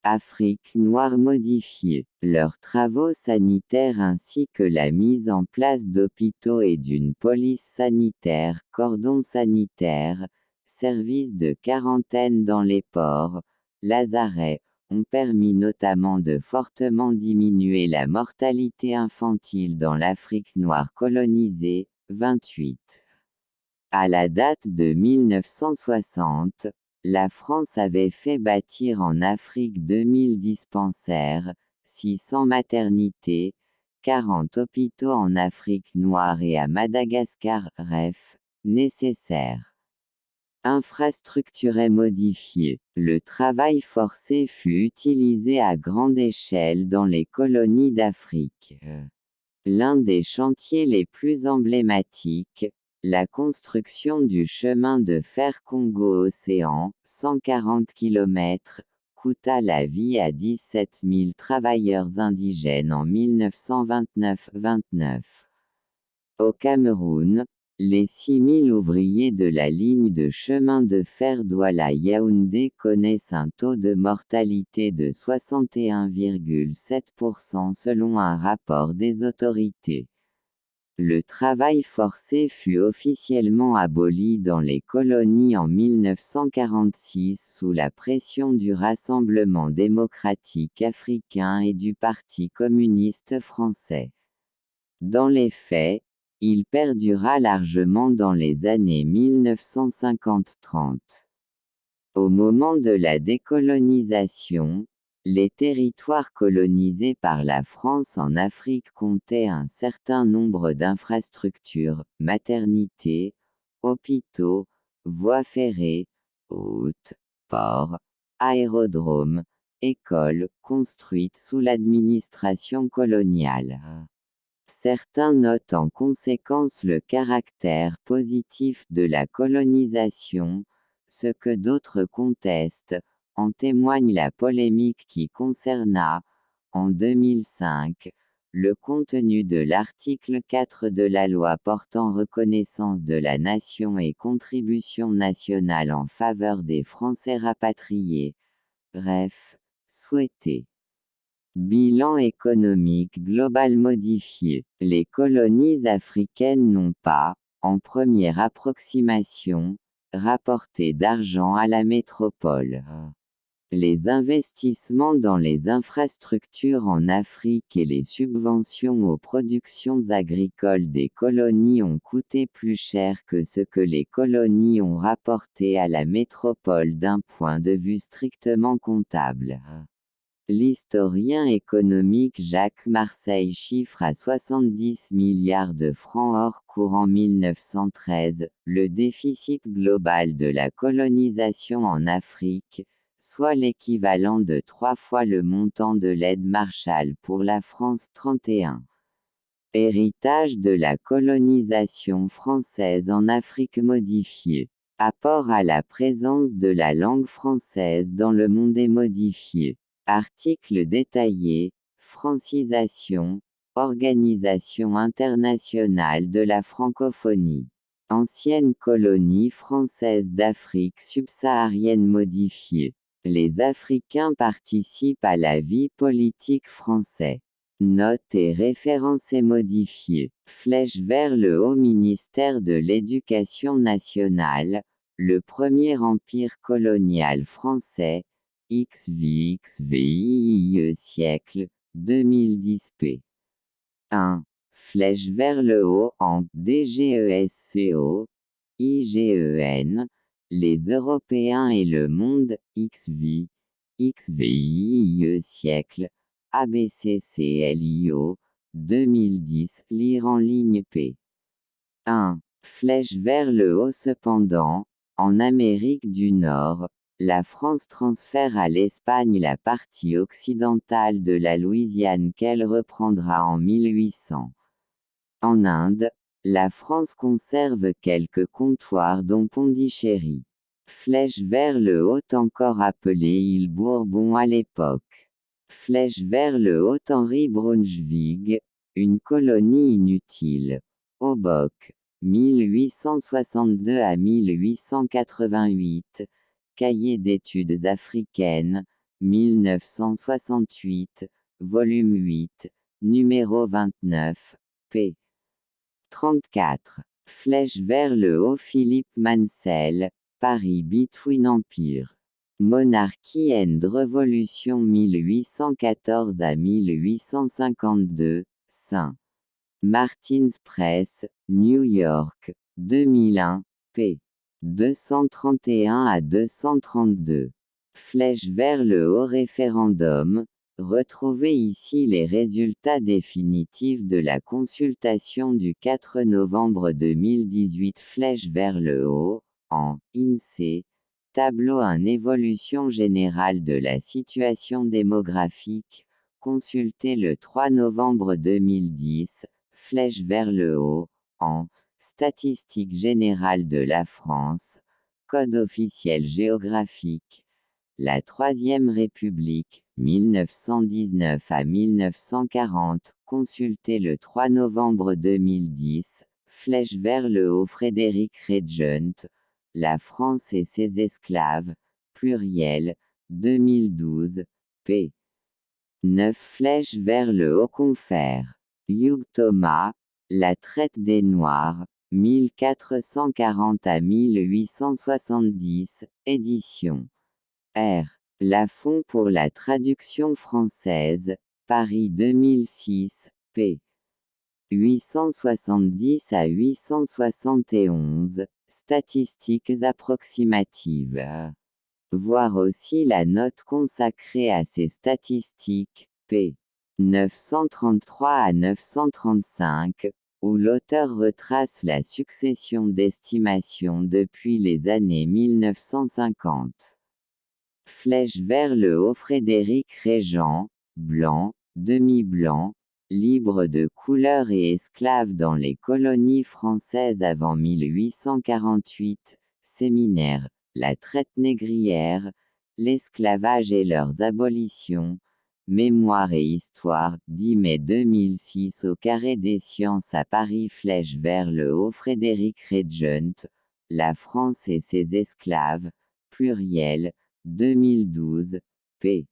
Afrique noire modifiée. Leurs travaux sanitaires ainsi que la mise en place d'hôpitaux et d'une police sanitaire, cordons sanitaires, services de quarantaine dans les ports, lazarets, ont permis notamment de fortement diminuer la mortalité infantile dans l'Afrique noire colonisée, 28. À la date de 1960, la France avait fait bâtir en Afrique 2000 dispensaires, 600 maternités, 40 hôpitaux en Afrique noire et à Madagascar, ref. Nécessaire. Infrastructure modifiée. Le travail forcé fut utilisé à grande échelle dans les colonies d'Afrique. L'un des chantiers les plus emblématiques, la construction du chemin de fer Congo-Océan, 140 km, coûta la vie à 17 000 travailleurs indigènes en 1929-29. Au Cameroun, les 6 000 ouvriers de la ligne de chemin de fer Douala-Yaoundé connaissent un taux de mortalité de 61,7% selon un rapport des autorités. Le travail forcé fut officiellement aboli dans les colonies en 1946 sous la pression du Rassemblement démocratique africain et du Parti communiste français. Dans les faits, il perdura largement dans les années 1950-30. Au moment de la décolonisation, les territoires colonisés par la France en Afrique comptaient un certain nombre d'infrastructures, maternités, hôpitaux, voies ferrées, routes, ports, aérodromes, écoles, construites sous l'administration coloniale. Certains notent en conséquence le caractère positif de la colonisation, ce que d'autres contestent. En témoigne la polémique qui concerna, en 2005, le contenu de l'article 4 de la loi portant reconnaissance de la nation et contribution nationale en faveur des Français rapatriés. Ref. Souhaité. Bilan économique global modifié. Les colonies africaines n'ont pas, en première approximation, rapporté d'argent à la métropole. Les investissements dans les infrastructures en Afrique et les subventions aux productions agricoles des colonies ont coûté plus cher que ce que les colonies ont rapporté à la métropole d'un point de vue strictement comptable. L'historien économique Jacques Marseille chiffre à 70 milliards de francs hors cours en 1913, le déficit global de la colonisation en Afrique, soit l'équivalent de 3 fois le montant de l'aide Marshall pour la France 31. Héritage de la colonisation française en Afrique modifiée. Apport à la présence de la langue française dans le monde modifié. Article détaillé, francisation, Organisation internationale de la francophonie. Ancienne colonie française d'Afrique subsaharienne modifiée. Les Africains participent à la vie politique française. Notes et références modifiées. Flèche vers le haut ministère de l'Éducation nationale, le premier empire colonial français, XVIIIe siècle, 2010 p. 1. Flèche vers le haut en DGESCO, IGEN, les Européens et le monde, XVIIe siècle, ABCCLIO, 2010, lire en ligne p. 1. Flèche vers le haut cependant, en Amérique du Nord, la France transfère à l'Espagne la partie occidentale de la Louisiane qu'elle reprendra en 1800. En Inde, la France conserve quelques comptoirs dont Pondichéry. Flèche vers le haut encore appelé île Bourbon à l'époque. Flèche vers le haut Henri Brunswick, une colonie inutile. Obock, 1862 à 1888, Cahier d'études africaines, 1968, volume 8, numéro 29, p. 34. Flèche vers le haut Philippe Mansell, Paris Between Empire. Monarchie and Revolution 1814 à 1852, St. Martin's Press, New York, 2001, p. 231 à 232. Flèche vers le haut référendum. Retrouvez ici les résultats définitifs de la consultation du 4 novembre 2018. Flèche vers le haut, en INSEE. Tableau en évolution générale de la situation démographique, consulté le 3 novembre 2010, flèche vers le haut, en Statistique générale de la France, Code officiel géographique. La Troisième République, 1919 à 1940, consulté le 3 novembre 2010, flèche vers le haut Frédéric Regent, La France et ses esclaves, pluriel, 2012, p. 9 flèches vers le haut confère. Hugh Thomas, La traite des Noirs, 1440 à 1870, édition. R. Lafond pour la traduction française, Paris 2006, p. 870 à 871, statistiques approximatives. Voir aussi la note consacrée à ces statistiques, p. 933 à 935, où l'auteur retrace la succession d'estimations depuis les années 1950. Flèche vers le haut Frédéric Régent, blanc, demi-blanc, libre de couleur et esclave dans les colonies françaises avant 1848, séminaire, la traite négrière, l'esclavage et leurs abolitions, Mémoire et Histoire, 10 mai 2006 au Carré des Sciences à Paris. Flèche vers le haut Frédéric Regent, La France et ses esclaves, pluriel, 2012, p.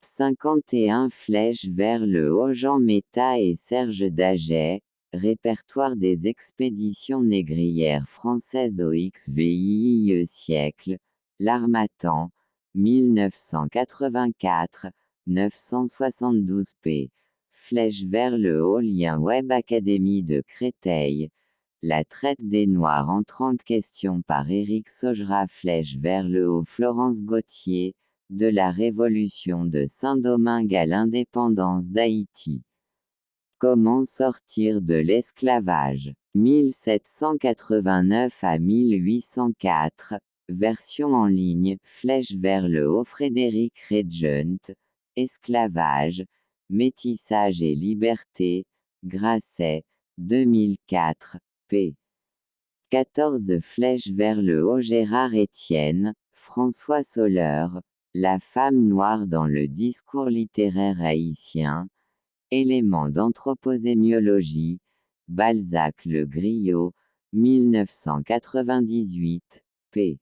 51 flèche vers le haut Jean Méta et Serge Daget, Répertoire des expéditions négrières françaises au XVIIe siècle, L'Harmattan, 1984, 972 p. Flèche vers le haut lien Web Académie de Créteil, La traite des Noirs en 30 questions par Éric Saugerat. Flèche vers le haut Florence Gauthier, de la révolution de Saint-Domingue à l'indépendance d'Haïti. Comment sortir de l'esclavage? 1789 à 1804, version en ligne, flèche vers le haut Frédéric Regent, Esclavage, métissage et liberté, Grasset, 2004, p. 14 flèche vers le haut Gérard Étienne, François Soler, La femme noire dans le discours littéraire haïtien, Éléments d'anthroposémiologie, Balzac Le Griot, 1998, p.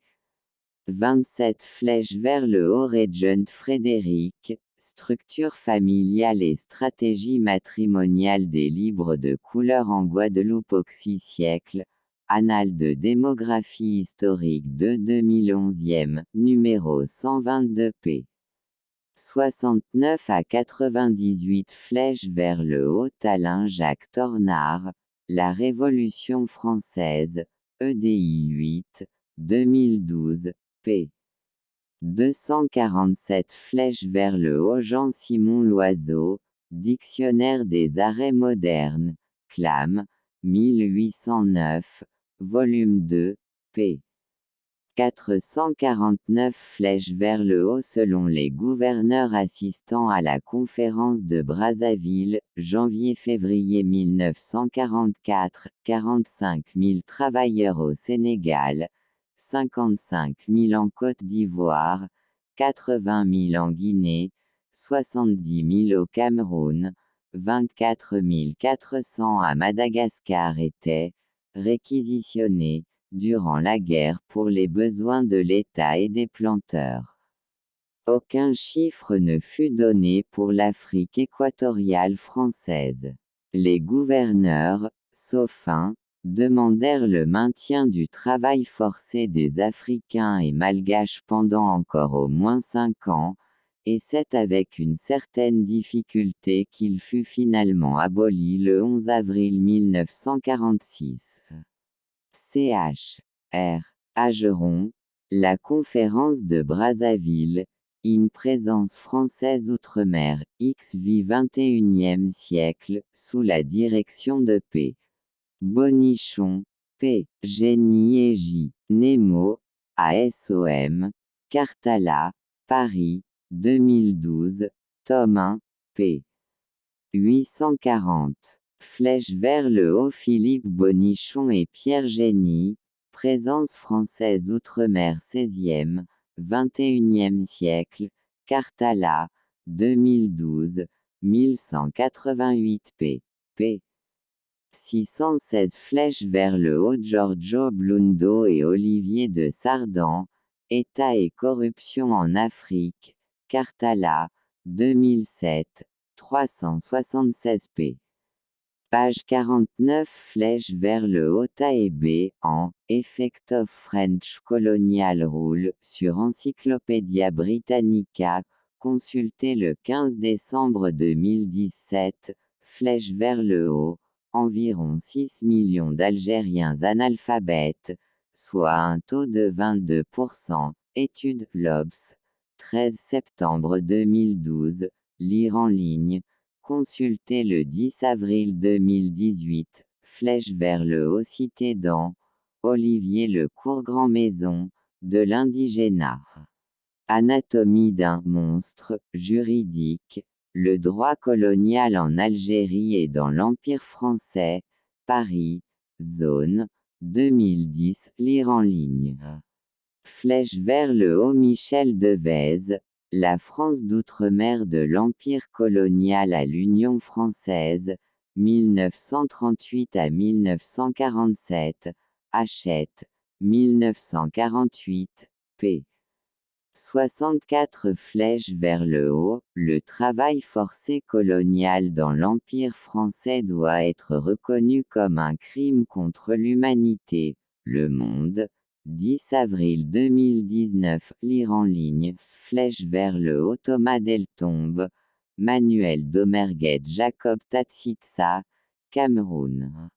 27 flèche vers le haut Regent Frédéric, Structure familiale et stratégie matrimoniale des libres de couleur en Guadeloupe au VI siècle, Annales de démographie historique de 2011e, numéro 122 p. 69 à 98 flèche vers le haut Alain Jacques Tornard, La Révolution française, EDI 8, 2012, p. 247 flèche vers le haut Jean-Simon Loiseau, Dictionnaire des arrêts modernes, Clam, 1809, volume 2, p. 449 flèche vers le haut selon les gouverneurs assistants à la conférence de Brazzaville, janvier-février 1944, 45 000 travailleurs au Sénégal, 55 000 en Côte d'Ivoire, 80 000 en Guinée, 70 000 au Cameroun, 24 400 à Madagascar étaient réquisitionnés durant la guerre pour les besoins de l'État et des planteurs. Aucun chiffre ne fut donné pour l'Afrique équatoriale française. Les gouverneurs, sauf un, demandèrent le maintien du travail forcé des Africains et Malgaches pendant encore au moins 5 ans, et c'est avec une certaine difficulté qu'il fut finalement aboli le 11 avril 1946. Ch. R. Ageron, La conférence de Brazzaville, une présence française outre-mer, XV 21e siècle, sous la direction de P. Bonichon, P. Génie et J. Nemo, ASOM, Cartala, Paris, 2012, tome 1, p. 840. Flèche vers le haut Philippe Bonichon et Pierre Génie, présence française outre-mer 16e, 21e siècle, Cartala, 2012, 1188 p. 616 flèche vers le haut Giorgio Blundo et Olivier de Sardan, État et corruption en Afrique, Cartala, 2007, 376 p. Page 49 flèche vers le haut Taébé, en Effect of French Colonial Rule sur Encyclopædia Britannica, consulté le 15 décembre 2017, flèche vers le haut, environ 6 millions d'Algériens analphabètes, soit un taux de 22%, étude Lobs, 13 septembre 2012, lire en ligne. Consultez le 10 avril 2018, flèche vers le haut cité dans Olivier Lecourt Grand Maison, de l'indigénat. Anatomie d'un monstre juridique, le droit colonial en Algérie et dans l'Empire français, Paris, Zone, 2010, lire en ligne. Flèche vers le haut Michel Devèze, La France d'outre-mer de l'Empire colonial à l'Union française, 1938 à 1947, Hachette, 1948, p. 64 flèche vers le haut, le travail forcé colonial dans l'Empire français doit être reconnu comme un crime contre l'humanité. Le Monde, 10 avril 2019, lire en ligne, flèche vers le haut Thomas Deltombe, Manuel Domerguet Jacob Tatsitsa, Cameroun.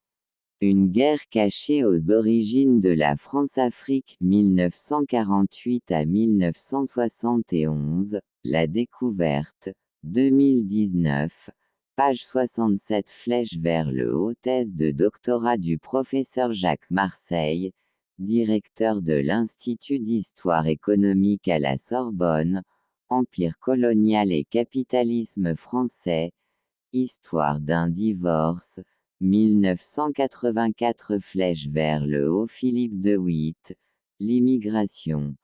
Une guerre cachée aux origines de la France-Afrique 1948 à 1971, la découverte, 2019, page 67 flèche vers le haut thèse de doctorat du professeur Jacques Marseille, directeur de l'Institut d'histoire économique à la Sorbonne, Empire colonial et capitalisme français, Histoire d'un divorce, 1984 flèche vers le haut Philippe de Witt, l'immigration,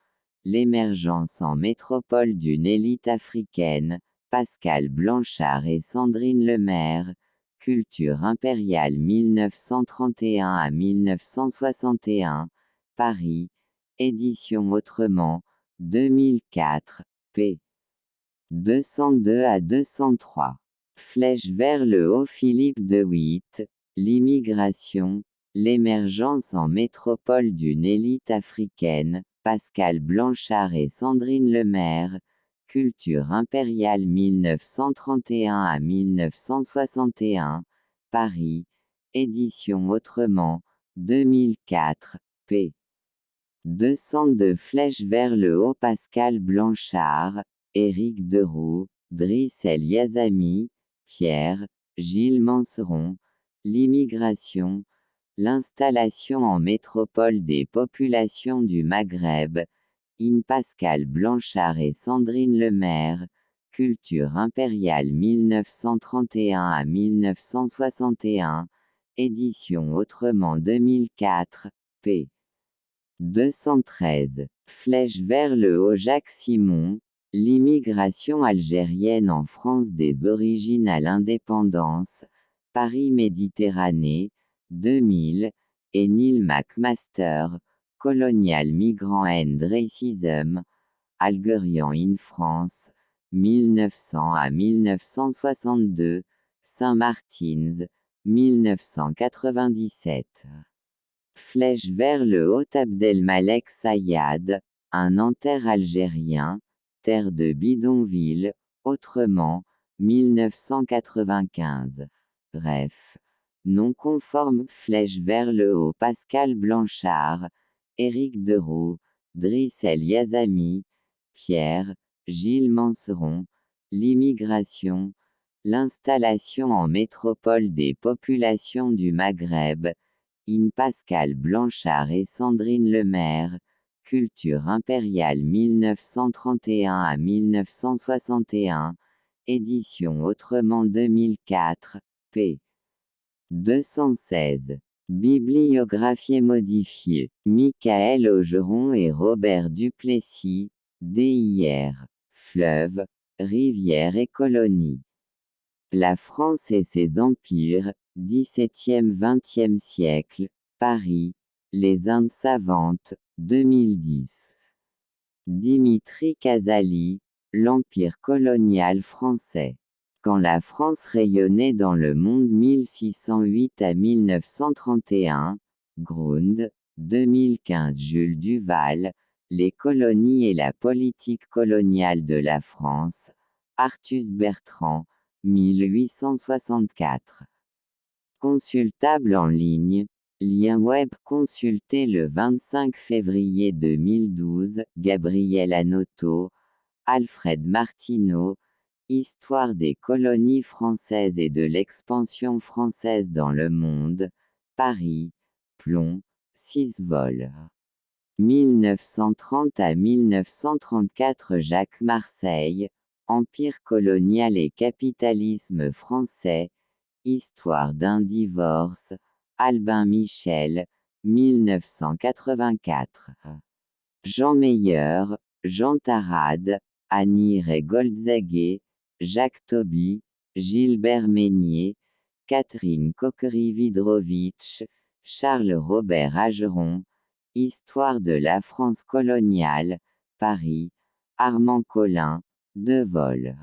l'émergence en métropole d'une élite africaine, Pascal Blanchard et Sandrine Lemaire, Culture impériale 1931 à 1961, Paris, édition Autrement, 2004, p. 202 à 203. Flèche vers le haut Philippe de Witt, l'immigration, l'émergence en métropole d'une élite africaine, Pascal Blanchard et Sandrine Lemaire, Culture impériale 1931 à 1961, Paris, édition Autrement, 2004, p. 202 flèche vers le haut Pascal Blanchard, Éric Deroux, Driss El Yazami, Pierre, Gilles Manseron, l'immigration, l'installation en métropole des populations du Maghreb, in Pascal Blanchard et Sandrine Lemaire, Culture impériale 1931 à 1961, édition Autrement 2004, p. 213. Flèche vers le haut Jacques Simon, l'immigration algérienne en France des origines à l'indépendance, Paris-Méditerranée, 2000, et Neil McMaster, Colonial Migrant and Racism, Algérian in France, 1900 à 1962, Saint-Martins, 1997. Flèche vers le haut Abdelmalek Sayad, un Nanterre algérien, terre de bidonville, Autrement, 1995. Bref. Non conforme. Flèche vers le haut Pascal Blanchard, Éric Deroux, Driss El Yazami, Pierre, Gilles Manseron, l'immigration, l'installation en métropole des populations du Maghreb, in Pascal Blanchard et Sandrine Lemaire, Culture impériale 1931 à 1961, édition Autrement 2004, p. 216. Bibliographie modifiée. Michael Augeron et Robert Duplessis, DIR. Fleuve, rivière et colonies. La France et ses empires, 17e-20e siècle, Paris, Les Indes savantes, 2010. Dimitri Casali, L'Empire colonial français. Quand la France rayonnait dans le monde 1608 à 1931, Grund, 2015 Jules Duval, Les colonies et la politique coloniale de la France, Artus Bertrand, 1864. Consultable en ligne, lien web consulté le 25 février 2012, Gabriel Anoto, Alfred Martineau, Histoire des colonies françaises et de l'expansion française dans le monde, Paris, Plomb, 6 vols. 1930 à 1934 Jacques Marseille, Empire colonial et capitalisme français, Histoire d'un divorce, Albin Michel, 1984. Jean Meyer, Jean Tarade, Annie Goldzaguet, Jacques Toby, Gilbert Meignier, Catherine Coquery-Vidrovitch, Charles Robert Ageron, Histoire de la France coloniale, Paris, Armand Collin, 2 vols.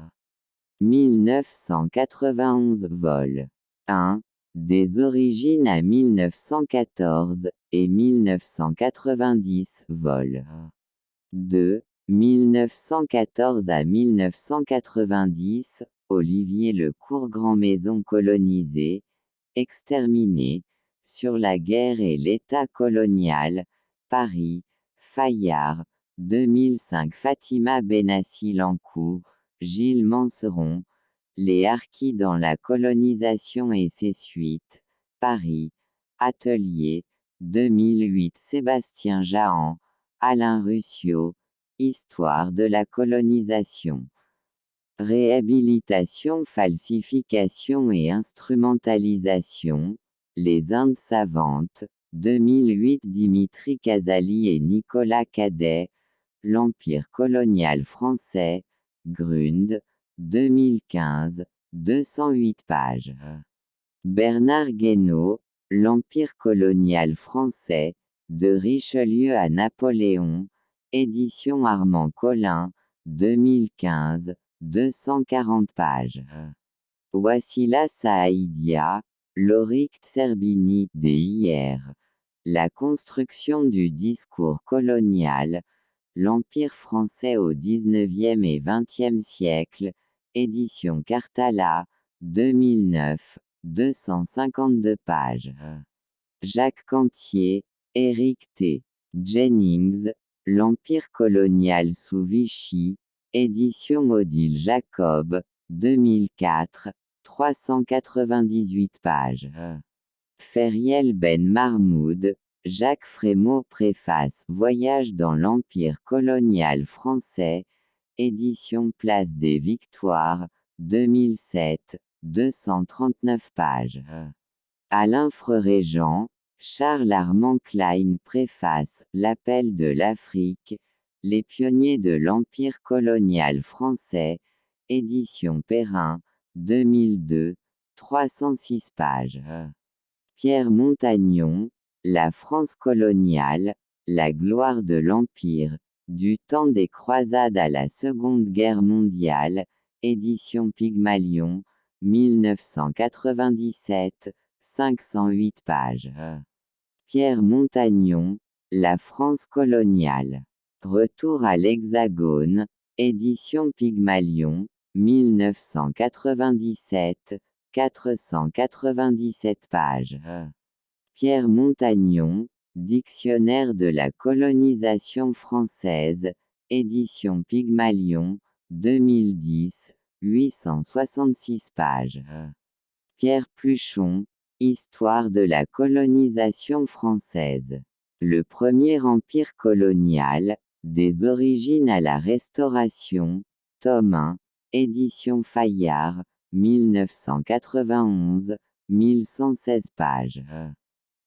1991 vol. 1. Des origines à 1914 et 1990 vol. 2. 1914 à 1990, Olivier Lecourt Grand Maison colonisée, exterminée, sur la guerre et l'État colonial, Paris, Fayard, 2005. Fatima Benassi Lancourt, Gilles Manseron, Les harkis dans la colonisation et ses suites, Paris, Atelier, 2008. Sébastien Jahan, Alain Ruscio, Histoire de la colonisation. Réhabilitation, falsification et instrumentalisation, Les Indes savantes, 2008. Dimitri Casali et Nicolas Cadet, L'Empire colonial français, Grund, 2015, 208 pages. Bernard Guénaud, L'Empire colonial français, de Richelieu à Napoléon, édition Armand Collin, 2015, 240 pages. Wassila Saaidia, Lorik Tserbini, DIR. La construction du discours colonial, l'Empire français au XIXe et XXe siècle, édition Cartala, 2009, 252 pages. Jacques Cantier, Éric T. Jennings, L'Empire colonial sous Vichy, édition Odile Jacob, 2004, 398 pages. Feriel Ben Mahmoud, Jacques Frémaux. Préface. Voyage dans l'Empire colonial français, édition Place des Victoires, 2007, 239 pages. Alain Freret-Jean, Charles Armand Klein. Préface. L'appel de l'Afrique, les pionniers de l'Empire colonial français, édition Perrin, 2002, 306 pages. Pierre Montagnon, La France coloniale, la gloire de l'Empire, du temps des croisades à la Seconde Guerre mondiale, édition Pygmalion, 1997, 508 pages. Pierre Montagnon, La France coloniale. Retour à l'Hexagone, édition Pygmalion, 1997, 497 pages. Pierre Montagnon, Dictionnaire de la colonisation française, édition Pygmalion, 2010, 866 pages. Pierre Pluchon, Histoire de la colonisation française. Le premier empire colonial, des origines à la Restauration, tome 1, édition Fayard, 1991, 1116 pages.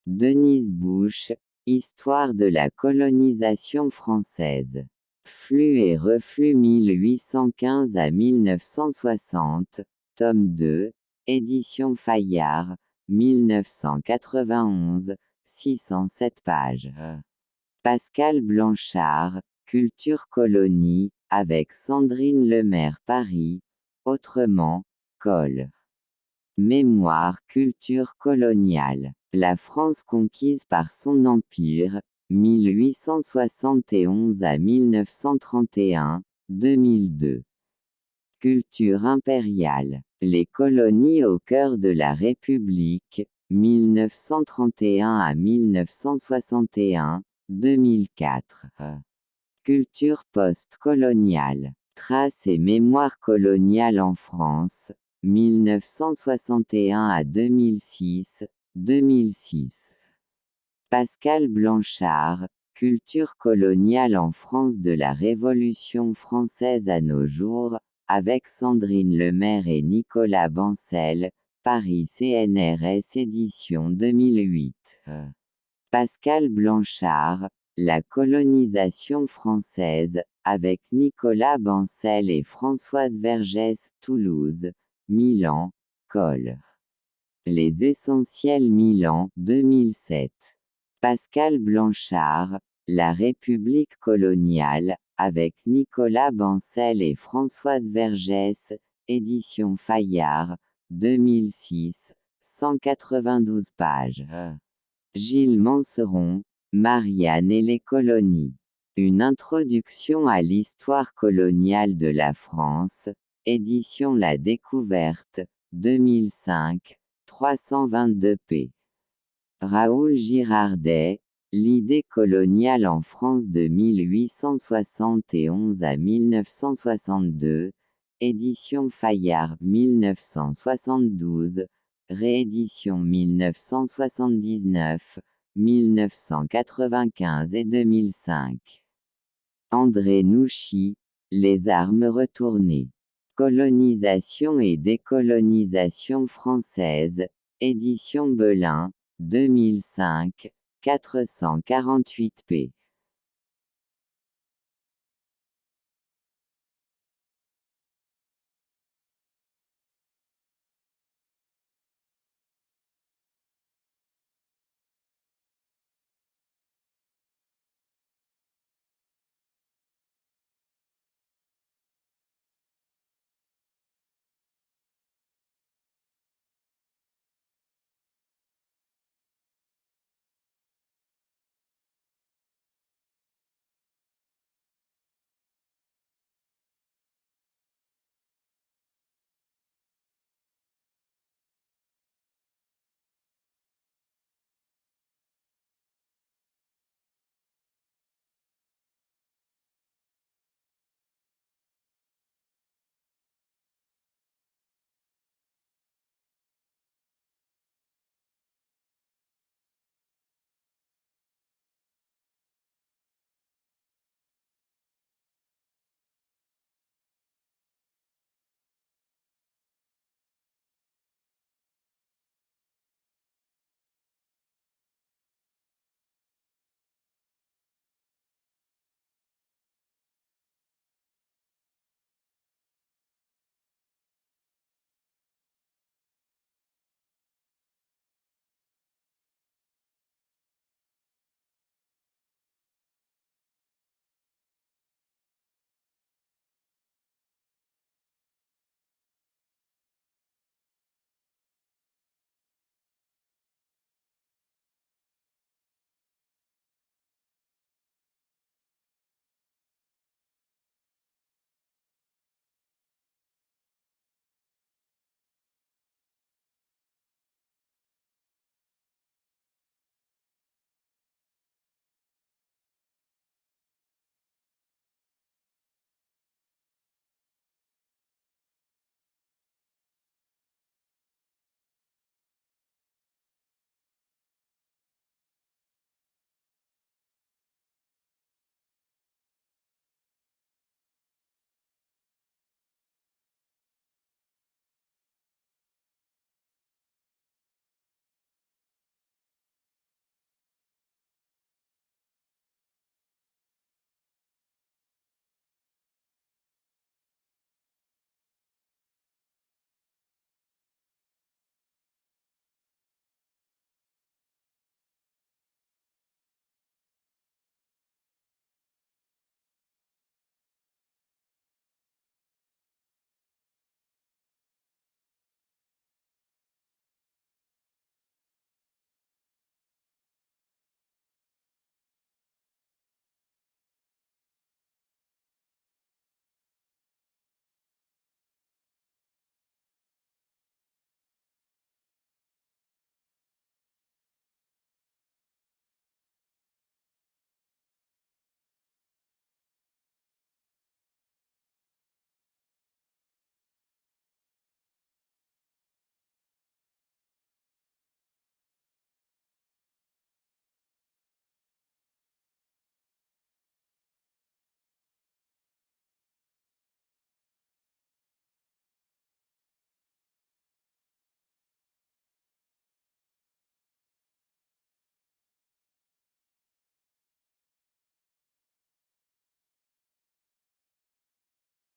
Denise Bush, Histoire de la colonisation française. Flux et reflux 1815 à 1960, tome 2, édition Fayard, 1991, 607 pages. Pascal Blanchard, Culture Colonie, avec Sandrine Lemaire. Paris, Autrement, Col. Mémoire Culture coloniale. La France conquise par son empire, 1871 à 1931, 2002. Culture impériale. Les colonies au cœur de la République, 1931 à 1961, 2004. Culture post-coloniale. Traces et mémoire coloniale en France, 1961 à 2006, 2006. Pascal Blanchard, Culture coloniale en France de la Révolution française à nos jours, avec Sandrine Lemaire et Nicolas Bancel, Paris CNRS édition 2008. Pascal Blanchard, La colonisation française, avec Nicolas Bancel et Françoise Vergès. Toulouse, Milan, Col. Les essentiels Milan, 2007. Pascal Blanchard, La République coloniale, avec Nicolas Bancel et Françoise Vergès, édition Fayard, 2006, 192 pages. Gilles Manseron, Marianne et les colonies. Une introduction à l'histoire coloniale de la France, édition La Découverte, 2005, 322 p. Raoul Girardet, l'idée coloniale en France de 1871 à 1962, édition Fayard 1972, réédition 1979, 1995 et 2005. André Nouchy, Les armes retournées. Colonisation et décolonisation française, édition Belin, 2005, 448 p.